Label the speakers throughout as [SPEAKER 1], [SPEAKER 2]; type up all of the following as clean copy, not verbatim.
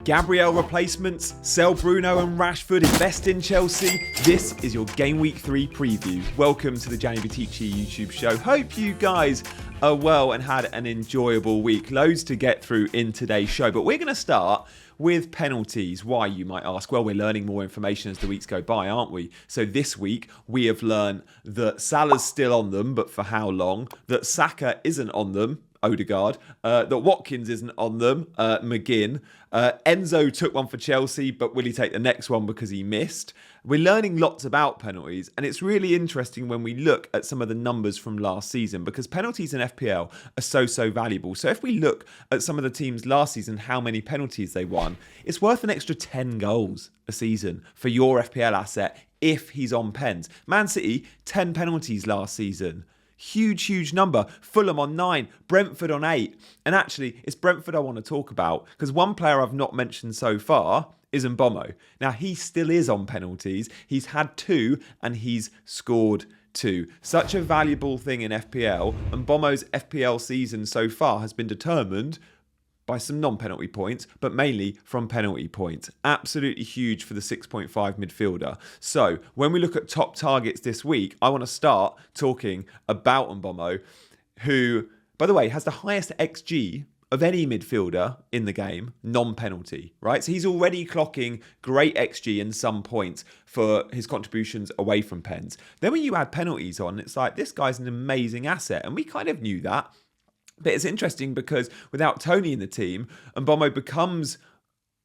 [SPEAKER 1] Gabriel replacements, sell Bruno and Rashford, invest in Chelsea. This is your Game Week 3 preview. Welcome to the Gianni YouTube show. Hope you guys are well and had an enjoyable week. Loads to get through in today's show, but we're going to start with penalties. Why, you might ask? Well, we're learning more information as the weeks go by, aren't we? So this week, we have learned that Salah's still on them, but for how long? That Saka isn't on them, Odegaard. That Watkins isn't on them, McGinn. Enzo took one for Chelsea, but will he take the next one because he missed? We're learning lots about penalties, and it's really interesting when we look at some of the numbers from last season, because penalties in FPL are so valuable. So if we look at some of the teams last season, how many penalties they won, it's worth an extra 10 goals a season for your FPL asset if he's on pens. Man City, 10 penalties last season. Huge number. Fulham on 9, Brentford on 8. And actually, it's Brentford I want to talk about, because one player I've not mentioned so far is Mbeumo. Now, he still is on penalties. He's had 2 and he's scored 2. Such a valuable thing in FPL. Mbeumo's FPL season so far has been determined by some non-penalty points, but mainly from penalty points. Absolutely huge for the 6.5 midfielder. So when we look at top targets this week, I want to start talking about Mbeumo, who, by the way, has the highest XG of any midfielder in the game, non-penalty, right? So he's already clocking great XG in some points for his contributions away from pens. Then when you add penalties on, it's like, this guy's an amazing asset. And we kind of knew that. But it's interesting because without Tony in the team, Mbeumo becomes,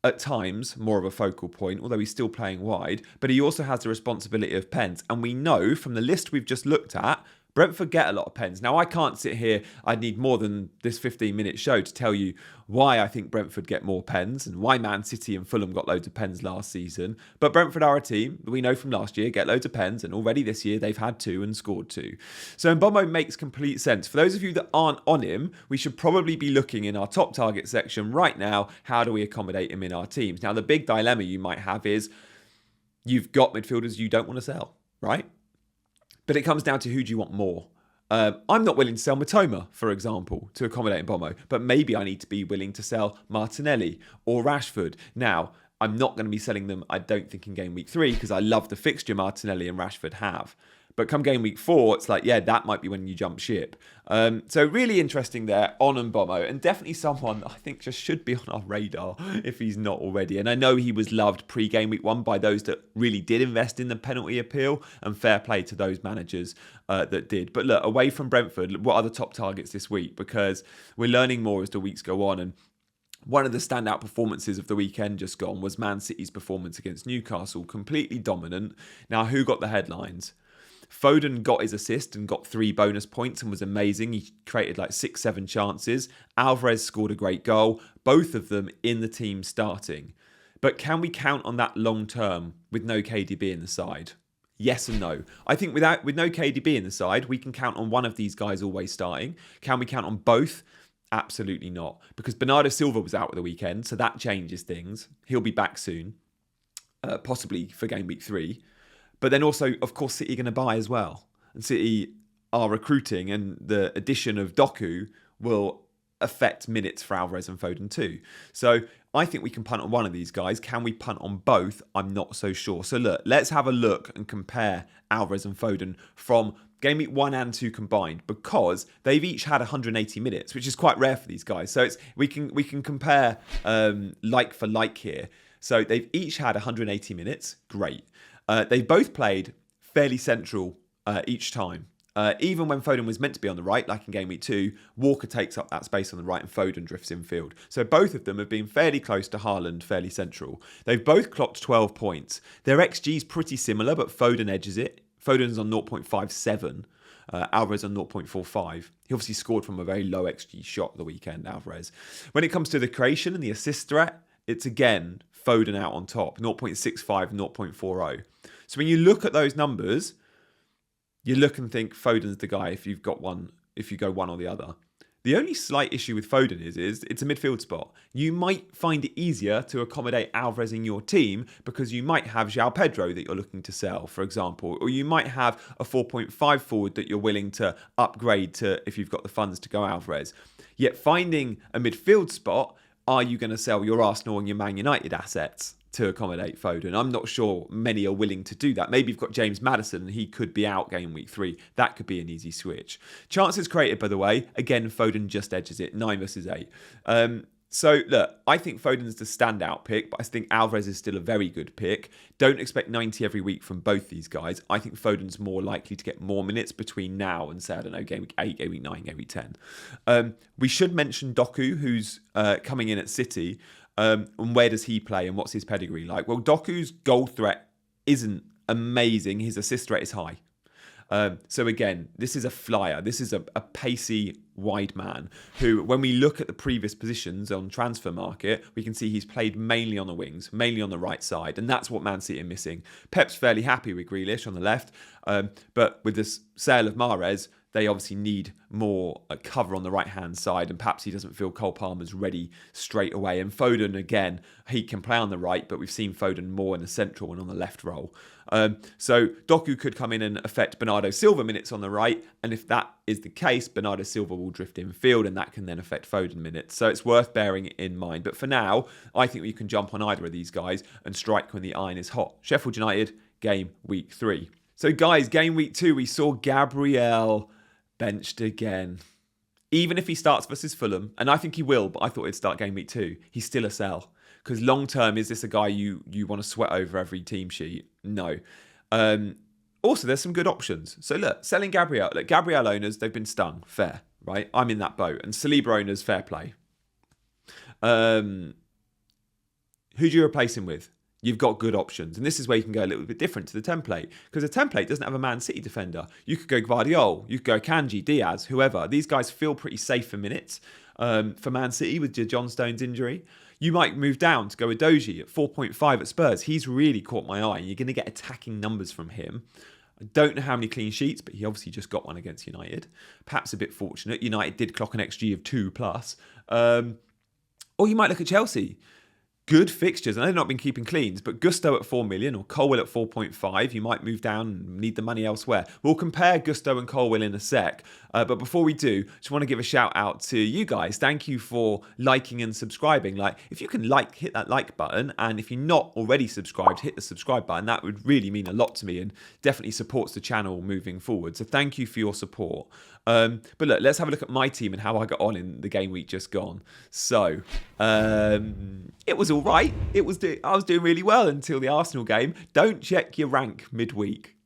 [SPEAKER 1] at times, more of a focal point, although he's still playing wide. But he also has the responsibility of pens. And we know from the list we've just looked at, Brentford get a lot of pens. Now, I can't sit here, I'd need more than this 15-minute show to tell you why I think Brentford get more pens and why Man City and Fulham got loads of pens last season. But Brentford are a team, we know from last year, get loads of pens, and already this year they've had 2 and scored 2. So Mbeumo makes complete sense. For those of you that aren't on him, we should probably be looking in our top target section right now, how do we accommodate him in our teams? Now, the big dilemma you might have is you've got midfielders you don't want to sell, right? But it comes down to who do you want more. I'm not willing to sell Mitoma, for example, to accommodate Mbeumo, but maybe I need to be willing to sell Martinelli or Rashford. Now, I'm not going to be selling them, I don't think, in Game Week 3, because I love the fixture Martinelli and Rashford have. But come Game Week 4, it's like, yeah, that might be when you jump ship. So really interesting there on Mbeumo, and definitely someone I think just should be on our radar if he's not already. And I know he was loved pre-Game Week 1 by those that really did invest in the penalty appeal, and fair play to those managers that did. But look, away from Brentford, what are the top targets this week? Because we're learning more as the weeks go on, and one of the standout performances of the weekend just gone was Man City's performance against Newcastle, completely dominant. Now, who got the headlines? Foden got his assist and got 3 bonus points and was amazing. He created like 6-7 chances. Alvarez scored a great goal, both of them in the team starting. But can we count on that long term with no KDB in the side? Yes and no. I think with no KDB in the side, we can count on one of these guys always starting. Can we count on both? Absolutely not. Because Bernardo Silva was out at the weekend, so that changes things. He'll be back soon, possibly for Game Week 3. But then also, of course, City are going to buy as well. And City are recruiting, and the addition of Doku will affect minutes for Alvarez and Foden too. So I think we can punt on one of these guys. Can we punt on both? I'm not so sure. So look, let's have a look and compare Alvarez and Foden from Game Week 1 and 2 combined, because they've each had 180 minutes, which is quite rare for these guys. So we can compare like for like here. So they've each had 180 minutes. Great. They've both played fairly central each time. Even when Foden was meant to be on the right, like in Game Week 2, Walker takes up that space on the right and Foden drifts infield. So both of them have been fairly close to Haaland, fairly central. They've both clocked 12 points. Their XG is pretty similar, but Foden edges it. Foden's on 0.57. Alvarez on 0.45. He obviously scored from a very low XG shot the weekend, Alvarez. When it comes to the creation and the assist threat, it's again Foden out on top, 0.65, 0.40. So when you look at those numbers, you look and think Foden's the guy if you go one or the other. The only slight issue with Foden is it's a midfield spot. You might find it easier to accommodate Alvarez in your team because you might have João Pedro that you're looking to sell, for example, or you might have a 4.5 forward that you're willing to upgrade to if you've got the funds to go Alvarez. Yet finding a midfield spot are you going to sell your Arsenal and your Man United assets to accommodate Foden? I'm not sure many are willing to do that. Maybe you've got James Maddison and he could be out game week 3. That could be an easy switch. Chances created, by the way, again, Foden just edges it, 9 versus 8. So, look, I think Foden's the standout pick, but I think Alvarez is still a very good pick. Don't expect 90 every week from both these guys. I think Foden's more likely to get more minutes between now and, say, I don't know, game week 8, game week 9, game week 10. We should mention Doku, who's coming in at City. And where does he play and what's his pedigree like? Well, Doku's goal threat isn't amazing. His assist threat is high. So again, this is a flyer. This is a pacey wide man who, when we look at the previous positions on transfer market, we can see he's played mainly on the wings, mainly on the right side. And that's what Man City are missing. Pep's fairly happy with Grealish on the left. But with this sale of Mahrez, they obviously need more cover on the right-hand side, and perhaps he doesn't feel Cole Palmer's ready straight away. And Foden, again, he can play on the right, but we've seen Foden more in the central and on the left role. So Doku could come in and affect Bernardo Silva minutes on the right, and if that is the case, Bernardo Silva will drift in field, and that can then affect Foden minutes. So it's worth bearing in mind. But for now, I think we can jump on either of these guys and strike when the iron is hot. Sheffield United, game week 3. So guys, game week 2, we saw Gabriel benched again. Even if he starts versus Fulham, and I think he will, but I thought he'd start game week 2, he's still a sell. Because long term, is this a guy you want to sweat over every team sheet? No. Also, there's some good options. So look, selling Gabriel. Look, Gabriel owners, they've been stung. Fair, right? I'm in that boat. And Saliba owners, fair play. Who do you replace him with? You've got good options. And this is where you can go a little bit different to the template. Because the template doesn't have a Man City defender. You could go Gvardiol. You could go Kanji, Diaz, whoever. These guys feel pretty safe for minutes for Man City with John Stones' injury. You might move down to go with Doji at 4.5 at Spurs. He's really caught my eye. You're going to get attacking numbers from him. I don't know how many clean sheets, but he obviously just got one against United. Perhaps a bit fortunate. United did clock an XG of 2+. Or you might look at Chelsea. Good fixtures. I know they've not been keeping cleans, but Gusto at 4 million or Colwill at 4.5. You might move down and need the money elsewhere. We'll compare Gusto and Colwill in a sec. But before we do, just want to give a shout out to you guys. Thank you for liking and subscribing. Like, if you can hit that like button, and if you're not already subscribed, hit the subscribe button. That would really mean a lot to me and definitely supports the channel moving forward. So thank you for your support. But look, let's have a look at my team and how I got on in the game week just gone. So, it was all right. I was doing really well until the Arsenal game. Don't check your rank midweek.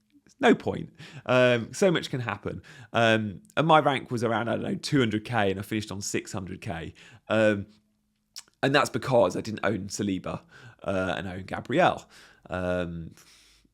[SPEAKER 1] No point. So much can happen. And my rank was around, I don't know, 200k, and I finished on 600k. And that's because I didn't own Saliba and own Gabriel.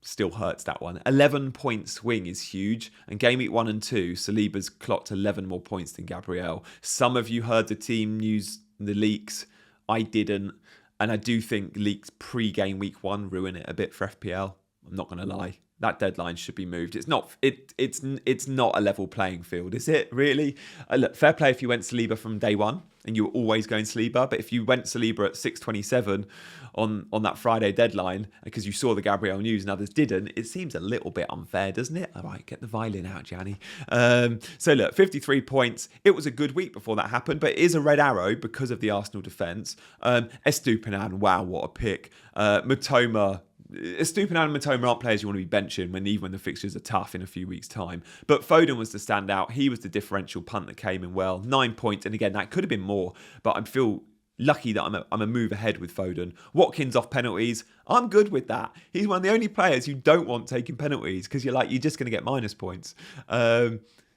[SPEAKER 1] Still hurts, that one. 11-point swing is huge. And game week 1 and 2, Saliba's clocked 11 more points than Gabriel. Some of you heard the team news, the leaks. I didn't. And I do think leaks pre-game week 1 ruin it a bit for FPL. I'm not going to lie. That deadline should be moved. It's not a level playing field, is it? Really? Look, fair play if you went Saliba from day one and you were always going Saliba. But if you went Saliba at 6:27 on that Friday deadline because you saw the Gabriel news and others didn't, it seems a little bit unfair, doesn't it? All right, get the violin out, Gianni. So look, 53 points. It was a good week before that happened, but it is a red arrow because of the Arsenal defence. Estupiñán, wow, what a pick. Matoma. Estupiñán and Matoma aren't players you want to be benching even when the fixtures are tough in a few weeks' time. But Foden was the standout. He was the differential punt that came in well. 9 points. And again, that could have been more. But I feel lucky that I'm a move ahead with Foden. Watkins off penalties. I'm good with that. He's one of the only players you don't want taking penalties because you're just going to get minus points.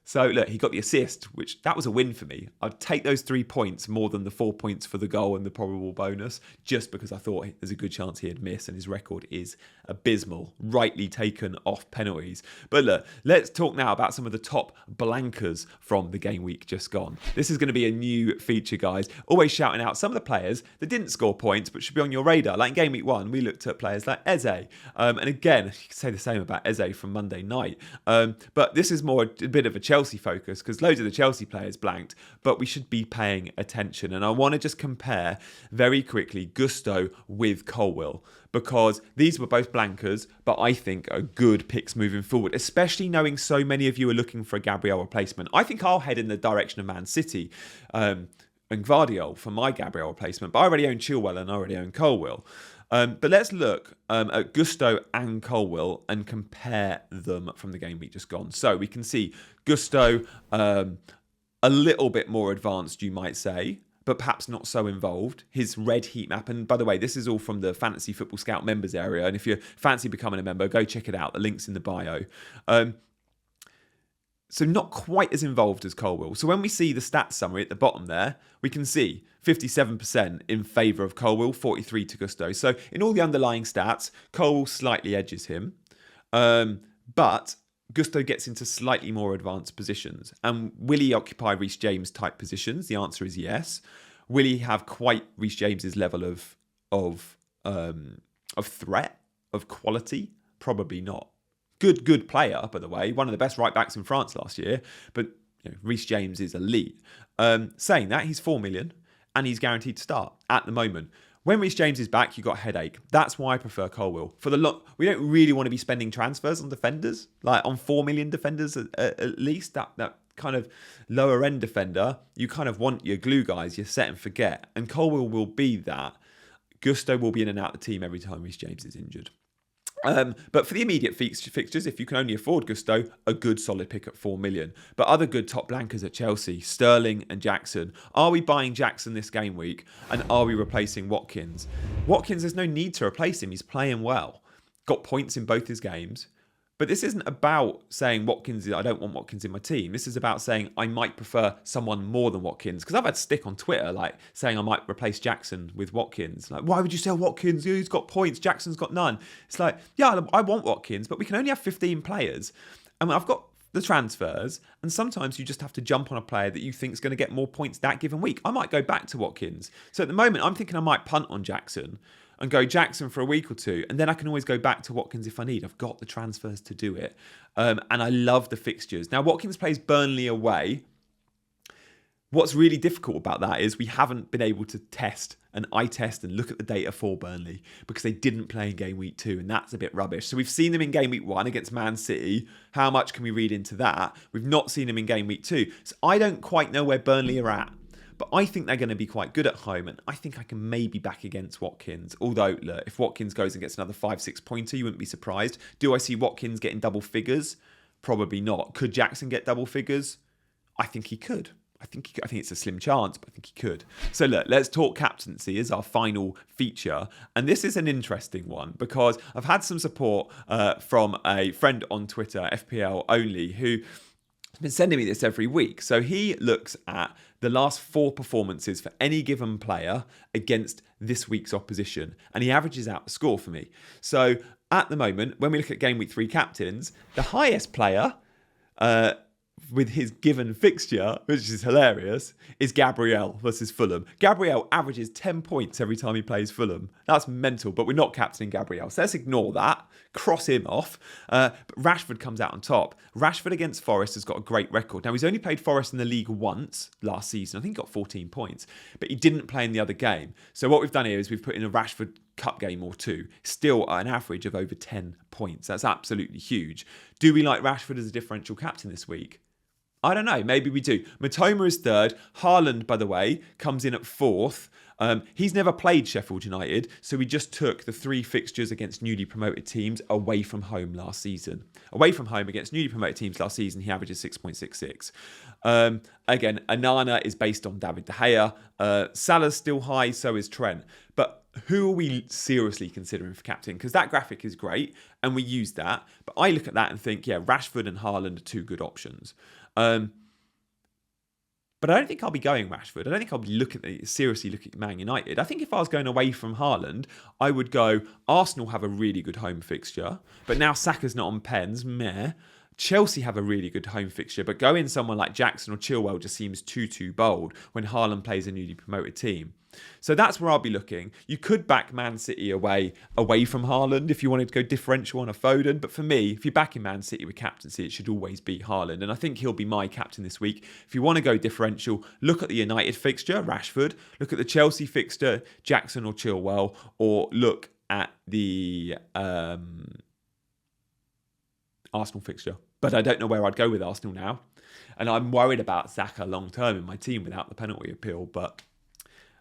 [SPEAKER 1] So look, he got the assist, which that was a win for me. I'd take those 3 points more than the 4 points for the goal and the probable bonus, just because I thought there's a good chance he'd miss, and his record is abysmal, rightly taken off penalties. But look, let's talk now about some of the top blankers from the game week just gone. This is going to be a new feature, guys. Always shouting out some of the players that didn't score points, but should be on your radar. Like in game week 1, we looked at players like Eze. And again, you could say the same about Eze from Monday night. But this is more a bit of a Chelsea focus because loads of the Chelsea players blanked, but we should be paying attention. And I want to just compare very quickly Gusto with Colwill because these were both blankers, but I think are good picks moving forward, especially knowing so many of you are looking for a Gabriel replacement. I think I'll head in the direction of Man City. and Gvardiol for my Gabriel replacement, but I already own Chilwell and I already own Colwill. But let's look at Gusto and Colwill and compare them from the game week just gone. So we can see Gusto a little bit more advanced, you might say, but perhaps not so involved. His red heat map, and by the way, this is all from the Fantasy Football Scout members area, and if you fancy becoming a member, go check it out. The link's in the bio. So not quite as involved as Colwill. So when we see the stats summary at the bottom there, we can see 57% in favour of Colwill, 43 to Gusto. So in all the underlying stats, Colwill slightly edges him. But Gusto gets into slightly more advanced positions. And will he occupy Reece James type positions? The answer is yes. Will he have quite Reece James's level of threat, of quality? Probably not. Good player, by the way. One of the best right backs in France last year. But Reece James is elite. Saying that, he's 4 million and he's guaranteed to start at the moment. When Reece James is back, you've got a headache. That's why I prefer Colwill. We don't really want to be spending transfers on defenders, like on 4 million defenders at least. That kind of lower end defender, you kind of want your glue guys, your set and forget. And Colwill will be that. Gusto will be in and out of the team every time Reece James is injured. But for the immediate fixtures, if you can only afford Gusto, a good solid pick at 4 million. But other good top blankers at Chelsea, Sterling and Jackson. Are we buying Jackson this game week? And are we replacing Watkins? Watkins, there's no need to replace him. He's playing well. Got points in both his games. But this isn't about saying I don't want Watkins in my team. This is about saying I might prefer someone more than Watkins. Because I've had stick on Twitter saying I might replace Jackson with Watkins. Why would you sell Watkins? He's got points. Jackson's got none. It's yeah, I want Watkins, but we can only have 15 players. And I've got the transfers, and sometimes you just have to jump on a player that you think is going to get more points that given week. I might go back to Watkins. So at the moment, I'm thinking I might punt on Jackson and go Jackson for a week or two, and then I can always go back to Watkins if I need. I've got the transfers to do it. And I love the fixtures. Now, Watkins plays Burnley away. What's really difficult about that is we haven't been able to eye test and look at the data for Burnley because they didn't play in game week 2, and that's a bit rubbish. So we've seen them in game week 1 against Man City. How much can we read into that? We've not seen them in game week 2. So I don't quite know where Burnley are at. But I think they're going to be quite good at home, and I think I can maybe back against Watkins. Although, look, if Watkins goes and gets another 5-6 pointer, you wouldn't be surprised. Do I see Watkins getting double figures? Probably not. Could Jackson get double figures? I think he could. I think it's a slim chance, but I think he could. So look, let's talk captaincy as our final feature. And this is an interesting one because I've had some support from a friend on Twitter, FPL Only, who been sending me this every week. So he looks at the last 4 performances for any given player against this week's opposition, and he averages out the score for me. So at the moment, when we look at Game Week 3 captains, the highest player with his given fixture, which is hilarious, is Gabriel versus Fulham. Gabriel averages 10 points every time he plays Fulham. That's mental, but we're not captaining Gabriel. So let's ignore that, cross him off. But Rashford comes out on top. Rashford against Forest has got a great record. Now, he's only played Forest in the league once last season. I think he got 14 points, but he didn't play in the other game. So what we've done here is we've put in a Rashford Cup game or 2, still at an average of over 10 points. That's absolutely huge. Do we like Rashford as a differential captain this week? I don't know. Maybe we do. Mitoma is 3rd. Haaland, by the way, comes in at 4th. He's never played Sheffield United, so we just took the 3 fixtures against newly promoted teams away from home last season. Away from home against newly promoted teams last season, he averages 6.66. Again, Anana is based on David De Gea. Salah's still high, so is Trent. But who are we seriously considering for captain? Because that graphic is great, and we use that. But I look at that and think, yeah, Rashford and Haaland are 2 good options. But I don't think I'll be going Rashford. I don't think I'll be seriously looking at Man United. I think if I was going away from Haaland, I would go, Arsenal have a really good home fixture, but now Saka's not on pens, meh. Chelsea have a really good home fixture, but going someone like Jackson or Chilwell just seems too bold when Haaland plays a newly promoted team. So that's where I'll be looking. You could back Man City away from Haaland if you wanted to go differential on a Foden. But for me, if you're backing Man City with captaincy, it should always be Haaland. And I think he'll be my captain this week. If you want to go differential, look at the United fixture, Rashford. Look at the Chelsea fixture, Jackson or Chilwell. Or look at the Arsenal fixture. But I don't know where I'd go with Arsenal now. And I'm worried about Saka long term in my team without the penalty appeal, but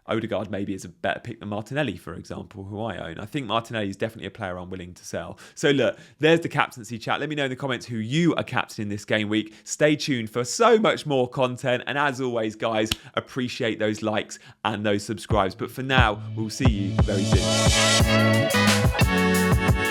[SPEAKER 1] Odegaard maybe is a better pick than Martinelli, for example, who I own. I think Martinelli is definitely a player I'm willing to sell. So look, there's the captaincy chat. Let me know in the comments who you are captaining this game week. Stay tuned for so much more content. And as always, guys, appreciate those likes and those subscribes. But for now, we'll see you very soon.